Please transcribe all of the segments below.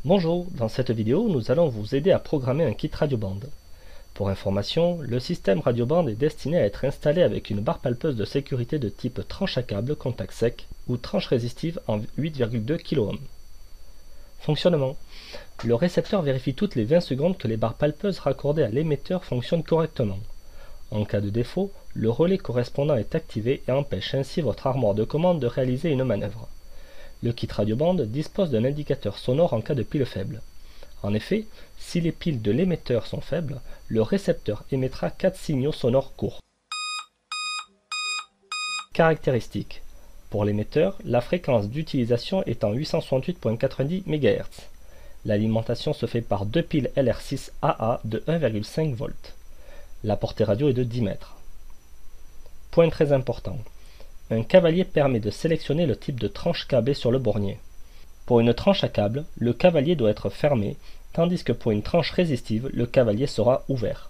Bonjour, dans cette vidéo, nous allons vous aider à programmer un kit radiobande. Pour information, le système radiobande est destiné à être installé avec une barre palpeuse de sécurité de type tranche à câble contact sec ou tranche résistive en 8,2 kΩ. Fonctionnement. Le récepteur vérifie toutes les 20 secondes que les barres palpeuses raccordées à l'émetteur fonctionnent correctement. En cas de défaut, le relais correspondant est activé et empêche ainsi votre armoire de commande de réaliser une manœuvre. Le kit radiobande dispose d'un indicateur sonore en cas de pile faible. En effet, si les piles de l'émetteur sont faibles, le récepteur émettra 4 signaux sonores courts. Caractéristiques. Pour l'émetteur, la fréquence d'utilisation est en 868.90 MHz. L'alimentation se fait par deux piles LR6 AA de 1,5 V. La portée radio est de 10 mètres. Point très important. Un cavalier permet de sélectionner le type de tranche câblée sur le bornier. Pour une tranche à câble, le cavalier doit être fermé, tandis que pour une tranche résistive, le cavalier sera ouvert.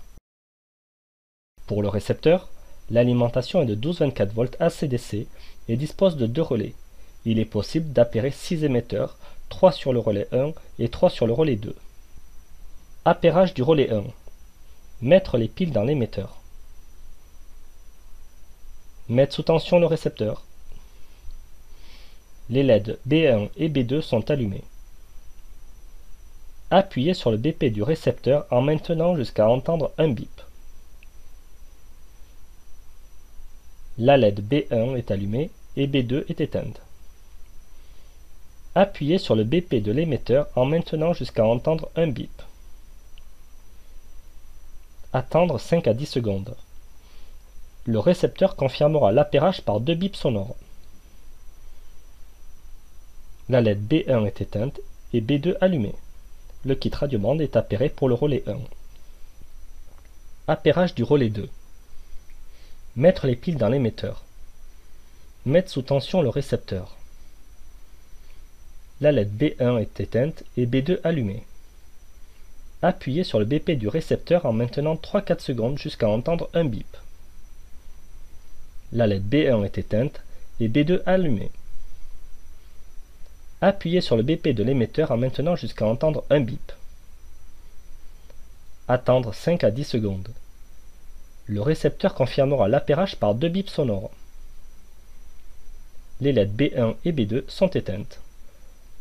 Pour le récepteur, l'alimentation est de 12,24 V AC/DC et dispose de deux relais. Il est possible d'appairer 6 émetteurs, 3 sur le relais 1 et 3 sur le relais 2. Appairage du relais 1. Mettre les piles dans l'émetteur. Mettre sous tension le récepteur. Les LED B1 et B2 sont allumés. Appuyez sur le BP du récepteur en maintenant jusqu'à entendre un bip. La LED B1 est allumée et B2 est éteinte. Appuyez sur le BP de l'émetteur en maintenant jusqu'à entendre un bip. Attendre 5 à 10 secondes. Le récepteur confirmera l'appairage par deux bips sonores. La LED B1 est éteinte et B2 allumée. Le kit radiobande est appairé pour le relais 1. Appairage du relais 2. Mettre les piles dans l'émetteur. Mettre sous tension le récepteur. La LED B1 est éteinte et B2 allumée. Appuyez sur le BP du récepteur en maintenant 3-4 secondes jusqu'à entendre un bip. La LED B1 est éteinte et B2 allumée. Appuyez sur le BP de l'émetteur en maintenant jusqu'à entendre un bip. Attendre 5 à 10 secondes. Le récepteur confirmera l'appairage par deux bips sonores. Les LED B1 et B2 sont éteintes.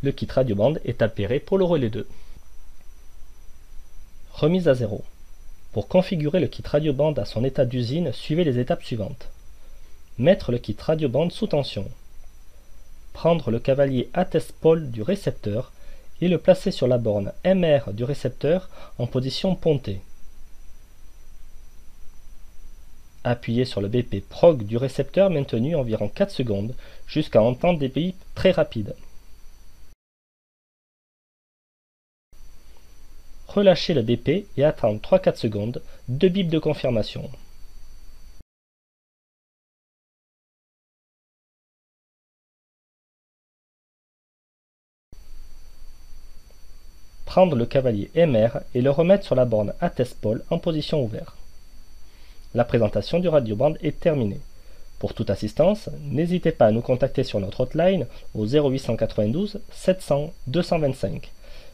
Le kit radiobande est appairé pour le relais 2. Remise à zéro. Pour configurer le kit radiobande à son état d'usine, suivez les étapes suivantes. Mettre le kit radiobande sous tension. Prendre le cavalier atteste-pôle du récepteur et le placer sur la borne MR du récepteur en position pontée. Appuyez sur le BP prog du récepteur maintenu environ 4 secondes jusqu'à entendre des bips très rapides. Relâchez le BP et attendre 3-4 secondes, deux bips de confirmation. Prendre le cavalier MR et le remettre sur la borne atteste-pôle en position ouverte. La présentation du radiobande est terminée. Pour toute assistance, n'hésitez pas à nous contacter sur notre hotline au 0892 700 225.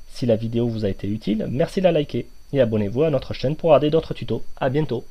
Si la vidéo vous a été utile, merci de la liker et abonnez-vous à notre chaîne pour regarder d'autres tutos. À bientôt.